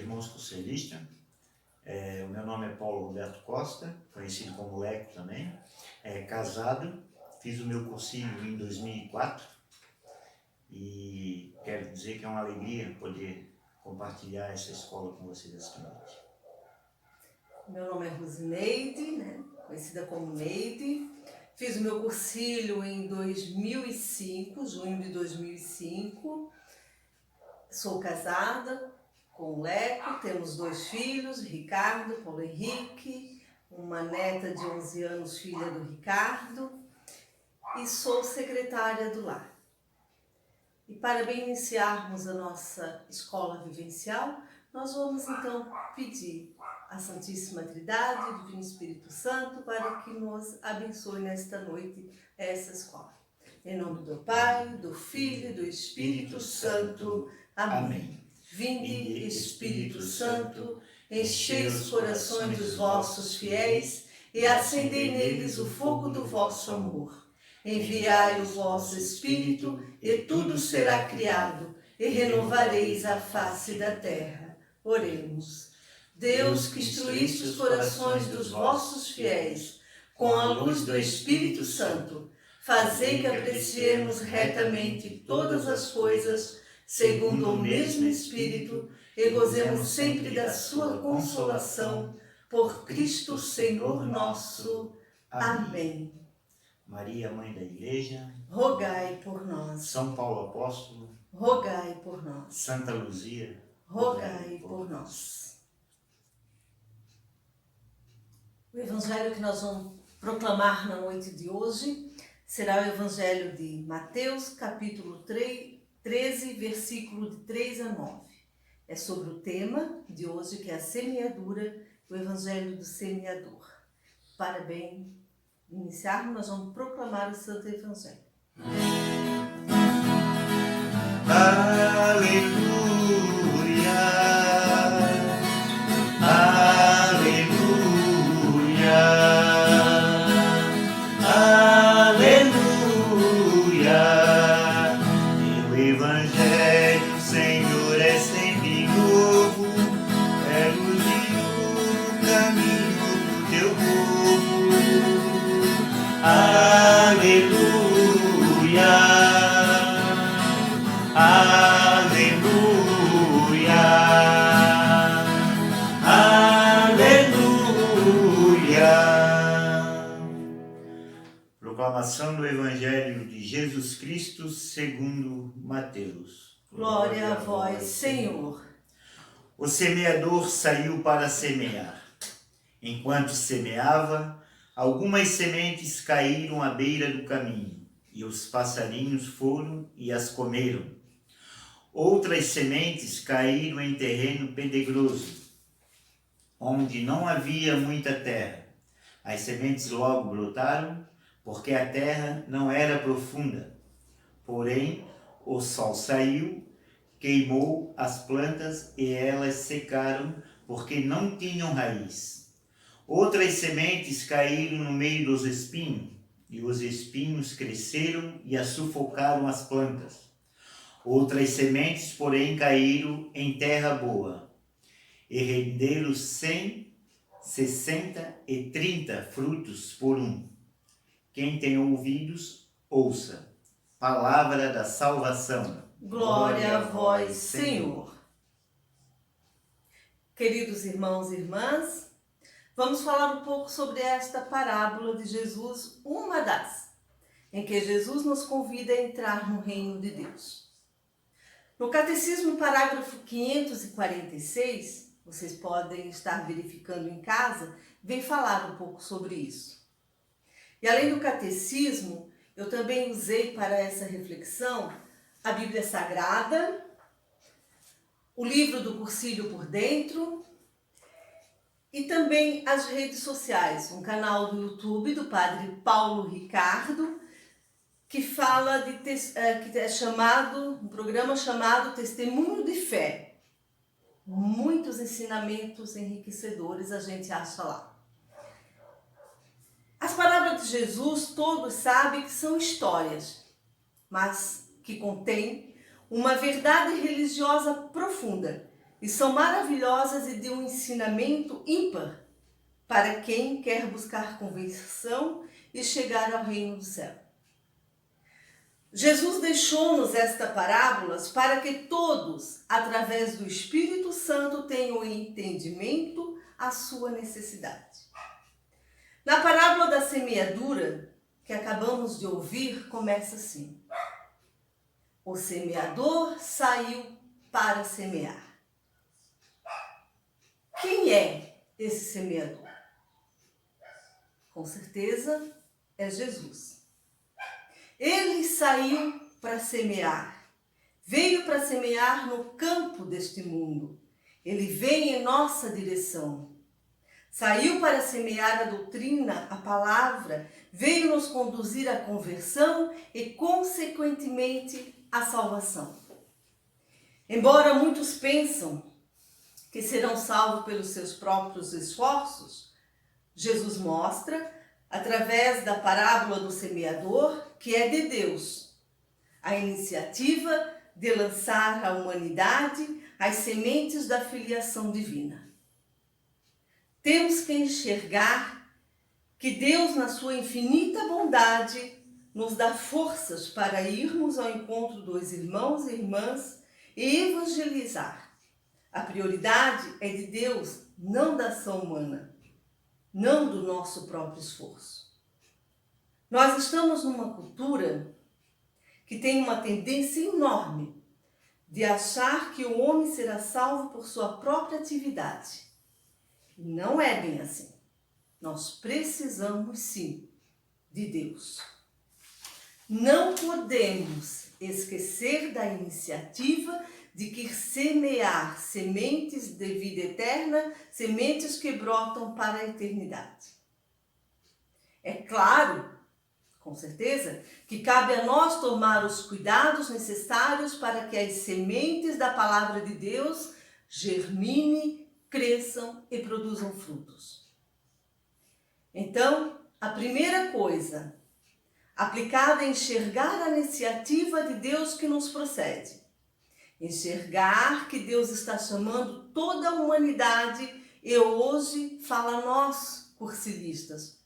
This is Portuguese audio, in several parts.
irmãos conselhistas. O meu nome é Paulo Roberto Costa, conhecido como Leco também. Casado, fiz o meu cursinho em 2004 e quero dizer que é uma alegria poder compartilhar essa escola com vocês esta noite. Meu nome é Rosineide, conhecida como Neide. Fiz o meu cursilho em 2005, junho de 2005. Sou casada com o Leco, temos 2 filhos, Ricardo, Paulo Henrique, uma neta de 11 anos, filha do Ricardo, e sou secretária do lar. E para bem iniciarmos a nossa escola vivencial, nós vamos então pedir à Santíssima Trindade, o Divino Espírito Santo, para que nos abençoe nesta noite essa escola. Em nome do Pai, do Filho e do Espírito Santo. Amém. Vinde, Espírito Santo, enchei os corações dos vossos fiéis e acendei neles o fogo do vosso amor. Enviai o vosso Espírito e tudo será criado e renovareis a face da terra. Oremos. Deus, que instruíste os corações dos vossos fiéis com a luz do Espírito Santo, fazei que apreciemos retamente todas as coisas segundo o mesmo Espírito e gozemos sempre da sua consolação. Por Cristo Senhor nosso. Amém. Maria, Mãe da Igreja, rogai por nós. São Paulo Apóstolo, rogai por nós. Santa Luzia, rogai por nós. O evangelho que nós vamos proclamar na noite de hoje será o evangelho de Mateus, capítulo 13, versículo de 3 a 9. É sobre o tema de hoje, que é a semeadura, o evangelho do semeador. Para bem iniciarmos, nós vamos proclamar o Santo Evangelho. Aleluia, aleluia, aleluia. Teu Evangelho, Senhor, é sempre novo, é luz e o caminho do teu povo. Aleluia, aleluia, aleluia. Proclamação do Evangelho de Jesus Cristo segundo Mateus. Glória a vós, Senhor. O semeador saiu para semear. Enquanto semeava, algumas sementes caíram à beira do caminho, e os passarinhos foram e as comeram. Outras sementes caíram em terreno pedregoso, onde não havia muita terra. As sementes logo brotaram, porque a terra não era profunda. Porém, o sol saiu, queimou as plantas e elas secaram, porque não tinham raiz. Outras sementes caíram no meio dos espinhos, e os espinhos cresceram e as sufocaram as plantas. Outras sementes, porém, caíram em terra boa, e renderam 100, 60 e 30 frutos por um. Quem tem ouvidos, ouça. Palavra da salvação. Glória a vós, Senhor. Queridos irmãos e irmãs, vamos falar um pouco sobre esta parábola de Jesus, uma das, em que Jesus nos convida a entrar no reino de Deus. No Catecismo, parágrafo 546, vocês podem estar verificando em casa, vem falar um pouco sobre isso. E além do Catecismo, eu também usei para essa reflexão a Bíblia Sagrada, o livro do Cursilho por Dentro, e também as redes sociais, um canal do YouTube do Padre Paulo Ricardo, que fala que é um programa chamado Testemunho de Fé. Muitos ensinamentos enriquecedores a gente acha lá. As parábolas de Jesus, todos sabem que são histórias, mas que contêm uma verdade religiosa profunda, e são maravilhosas e de um ensinamento ímpar para quem quer buscar conversão e chegar ao reino do céu. Jesus deixou-nos estas parábolas para que todos, através do Espírito Santo, tenham entendimento à sua necessidade. Na parábola da semeadura, que acabamos de ouvir, começa assim: o semeador saiu para semear. Quem é esse semeador? Com certeza é Jesus. Ele saiu para semear. Veio para semear no campo deste mundo. Ele vem em nossa direção. Saiu para semear a doutrina, a palavra, veio nos conduzir à conversão e, consequentemente, à salvação. Embora muitos pensam que serão salvos pelos seus próprios esforços, Jesus mostra, através da parábola do semeador, que é de Deus a iniciativa de lançar à humanidade as sementes da filiação divina. Temos que enxergar que Deus, na sua infinita bondade, nos dá forças para irmos ao encontro dos irmãos e irmãs e evangelizar. A prioridade é de Deus, não da ação humana, não do nosso próprio esforço. Nós estamos numa cultura que tem uma tendência enorme de achar que o homem será salvo por sua própria atividade. Não é bem assim. Nós precisamos, sim, de Deus. Não podemos esquecer da iniciativa de que semear sementes de vida eterna, sementes que brotam para a eternidade. É claro, com certeza, que cabe a nós tomar os cuidados necessários para que as sementes da palavra de Deus germinem, cresçam e produzam frutos. Então, a primeira coisa, aplicada a enxergar a iniciativa de Deus que nos procede. Enxergar que Deus está chamando toda a humanidade e hoje fala a nós, cursilistas.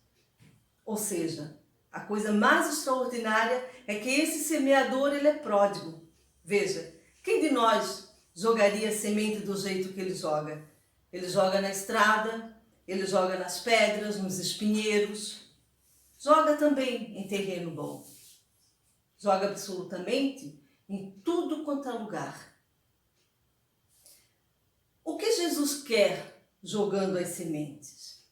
Ou seja, a coisa mais extraordinária é que esse semeador, ele é pródigo. Veja, quem de nós jogaria semente do jeito que ele joga? Ele joga na estrada, ele joga nas pedras, nos espinheiros. Joga também em terreno bom. Joga absolutamente em tudo quanto é lugar. O que Jesus quer jogando as sementes?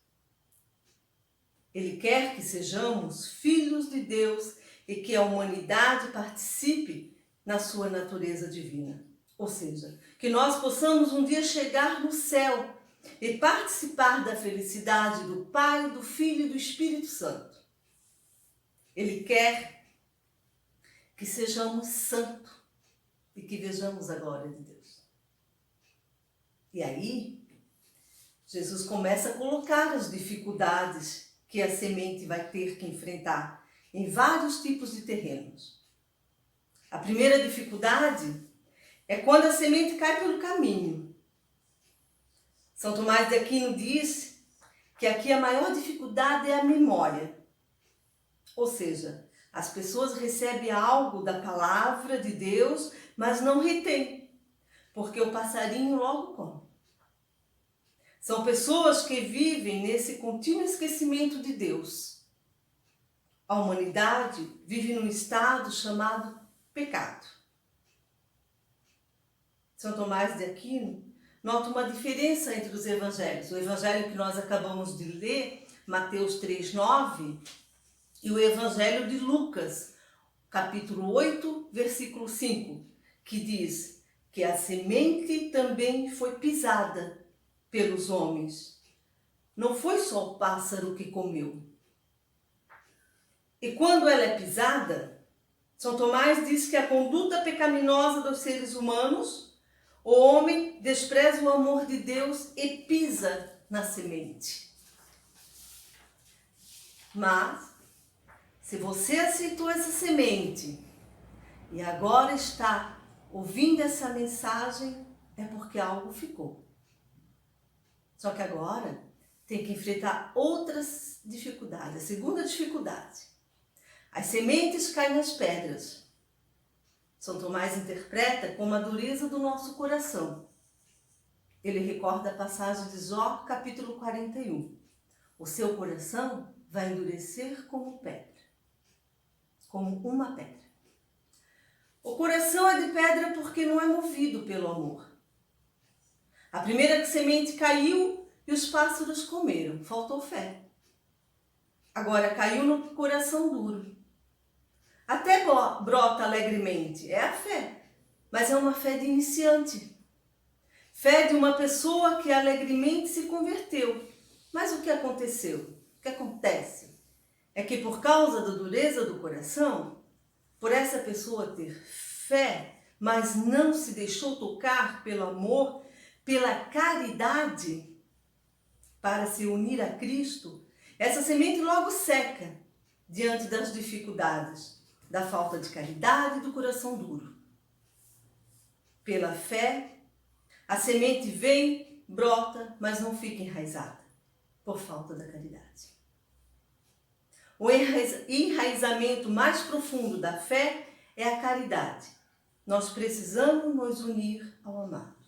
Ele quer que sejamos filhos de Deus e que a humanidade participe na sua natureza divina. Ou seja, que nós possamos um dia chegar no céu e participar da felicidade do Pai, do Filho e do Espírito Santo. Ele quer que sejamos santos e que vejamos a glória de Deus. E aí, Jesus começa a colocar as dificuldades que a semente vai ter que enfrentar em vários tipos de terrenos. A primeira dificuldade é quando a semente cai pelo caminho. São Tomás de Aquino diz que aqui a maior dificuldade é a memória. Ou seja, as pessoas recebem algo da palavra de Deus, mas não retêm, porque o passarinho logo come. São pessoas que vivem nesse contínuo esquecimento de Deus. A humanidade vive num estado chamado pecado. São Tomás de Aquino nota uma diferença entre os evangelhos. O evangelho que nós acabamos de ler, Mateus 3:9, e o evangelho de Lucas, capítulo 8, versículo 5, que diz que a semente também foi pisada pelos homens. Não foi só o pássaro que comeu. E quando ela é pisada, São Tomás diz que a conduta pecaminosa dos seres humanos, o homem despreza o amor de Deus e pisa na semente. Mas, se você aceitou essa semente e agora está ouvindo essa mensagem, é porque algo ficou. Só que agora tem que enfrentar outras dificuldades. A segunda dificuldade: as sementes caem nas pedras. São Tomás interpreta como a dureza do nosso coração. Ele recorda a passagem de Jó, capítulo 41. O seu coração vai endurecer como pedra, como uma pedra. O coração é de pedra porque não é movido pelo amor. A primeira semente caiu e os pássaros comeram, faltou fé. Agora caiu no coração duro. Até brota alegremente, é a fé, mas é uma fé de iniciante. Fé de uma pessoa que alegremente se converteu. Mas o que aconteceu? O que acontece é que por causa da dureza do coração, por essa pessoa ter fé, mas não se deixou tocar pelo amor, pela caridade, para se unir a Cristo, essa semente logo seca diante das dificuldades, da falta de caridade e do coração duro. Pela fé, a semente vem, brota, mas não fica enraizada, por falta da caridade. O enraizamento mais profundo da fé é a caridade. Nós precisamos nos unir ao amado.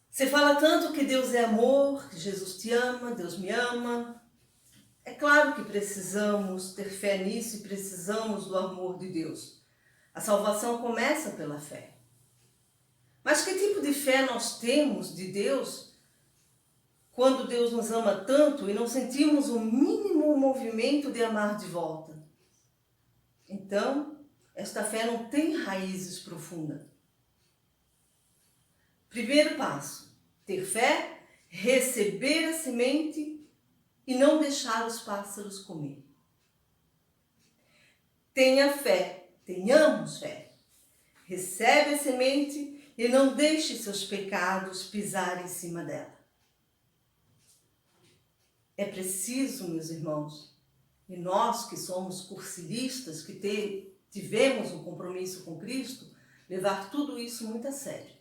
Você fala tanto que Deus é amor, que Jesus te ama, Deus me ama. É claro que precisamos ter fé nisso e precisamos do amor de Deus. A salvação começa pela fé. Mas que tipo de fé nós temos de Deus quando Deus nos ama tanto e não sentimos o mínimo movimento de amar de volta? Então, esta fé não tem raízes profundas. Primeiro passo: ter fé, receber a semente e não deixar os pássaros comer. Tenha fé, tenhamos fé. Recebe a semente e não deixe seus pecados pisar em cima dela. É preciso, meus irmãos, e nós que somos cursilistas, que tivemos um compromisso com Cristo, levar tudo isso muito a sério.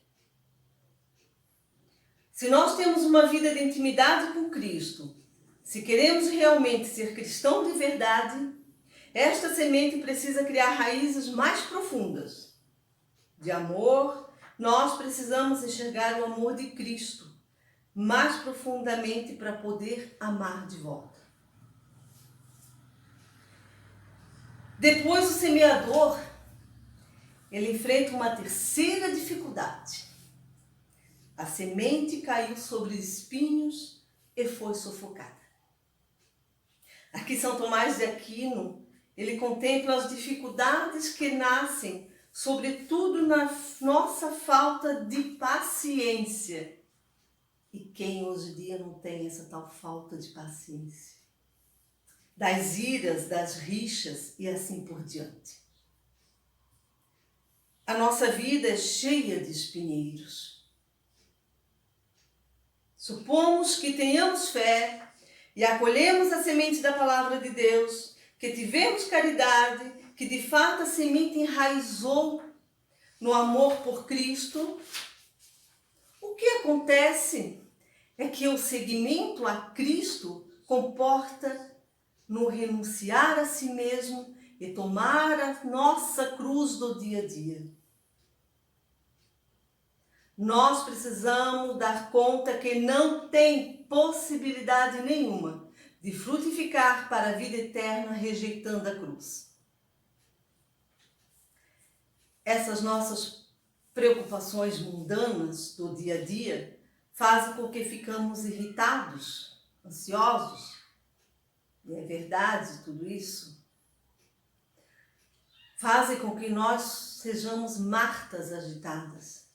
Se nós temos uma vida de intimidade com Cristo, se queremos realmente ser cristão de verdade, esta semente precisa criar raízes mais profundas. De amor, nós precisamos enxergar o amor de Cristo mais profundamente para poder amar de volta. Depois o semeador, ele enfrenta uma terceira dificuldade. A semente caiu sobre espinhos e foi sufocada. Aqui São Tomás de Aquino, ele contempla as dificuldades que nascem, sobretudo na nossa falta de paciência. E quem hoje em dia não tem essa tal falta de paciência? Das iras, das rixas e assim por diante. A nossa vida é cheia de espinheiros. Supomos que tenhamos fé e acolhemos a semente da palavra de Deus, que tivemos caridade, que de fato a semente enraizou no amor por Cristo. O que acontece é que o seguimento a Cristo comporta no renunciar a si mesmo e tomar a nossa cruz do dia a dia. Nós precisamos dar conta que não tem possibilidade nenhuma de frutificar para a vida eterna rejeitando a cruz. Essas nossas preocupações mundanas do dia a dia fazem com que ficamos irritados, ansiosos. E é verdade tudo isso. Fazem com que nós sejamos Martas agitadas.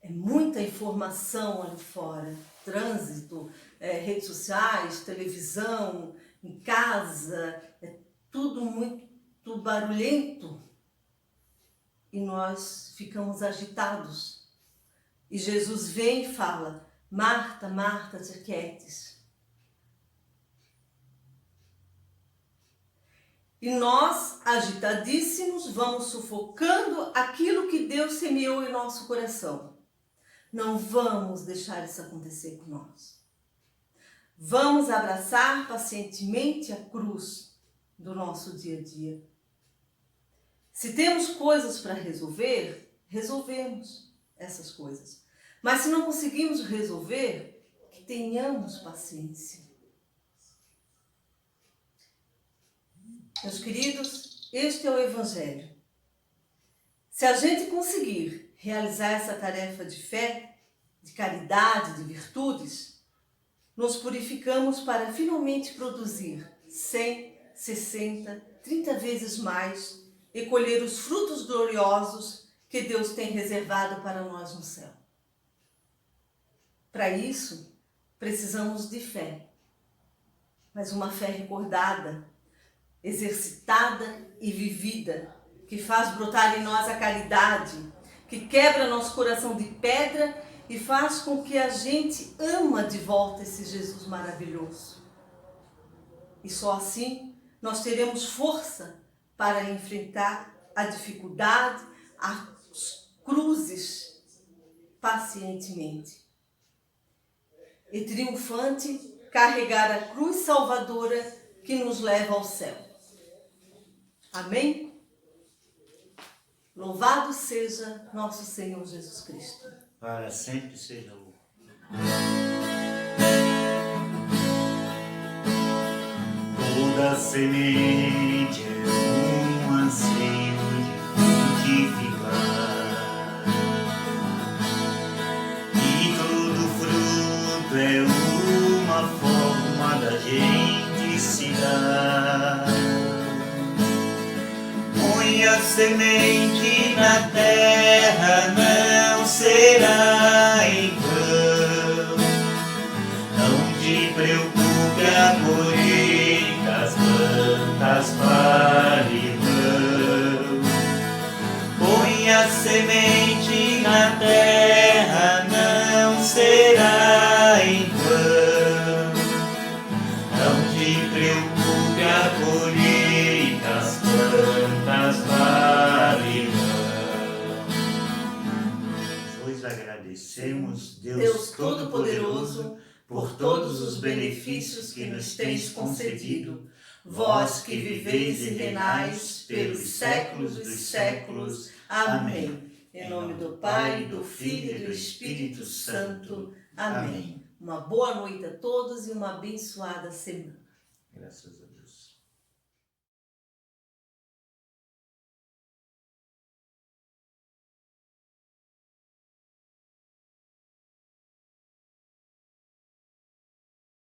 É muita informação ali fora, trânsito, redes sociais, televisão, em casa, é tudo muito barulhento. E nós ficamos agitados. E Jesus vem e fala: Marta, Marta, te aquietes. E nós, agitadíssimos, vamos sufocando aquilo que Deus semeou em nosso coração. Não vamos deixar isso acontecer com nós. Vamos abraçar pacientemente a cruz do nosso dia a dia. Se temos coisas para resolver, resolvemos essas coisas. Mas se não conseguimos resolver, que tenhamos paciência. Meus queridos, este é o Evangelho. Se a gente conseguir realizar essa tarefa de fé, de caridade, de virtudes, nos purificamos para finalmente produzir 100, 60, 30 vezes mais e colher os frutos gloriosos que Deus tem reservado para nós no céu. Para isso, precisamos de fé, mas uma fé recordada, exercitada e vivida, que faz brotar em nós a caridade, que quebra nosso coração de pedra e faz com que a gente ama de volta esse Jesus maravilhoso. E só assim nós teremos força para enfrentar a dificuldade, as cruzes, pacientemente. E triunfante, carregar a cruz salvadora que nos leva ao céu. Amém? Louvado seja nosso Senhor Jesus Cristo. Para sempre seja louvado. Toda semente é um anseio de frutificar, e todo fruto é uma forma da gente se dar. Põe a semente na terra, não será em vão. Não te preocupe, a colheita, as plantas varirão. Põe a semente na terra, não será em vão. Não te preocupe, a colheita, as plantas varirão. Pois agradecemos, Deus Todo-Poderoso, por todos os benefícios que nos tens concedido, vós que viveis e reinais pelos séculos dos séculos. Amém. Em nome do Pai, do Filho e do Espírito Santo. Amém. Uma boa noite a todos e uma abençoada semana. Graças a Deus.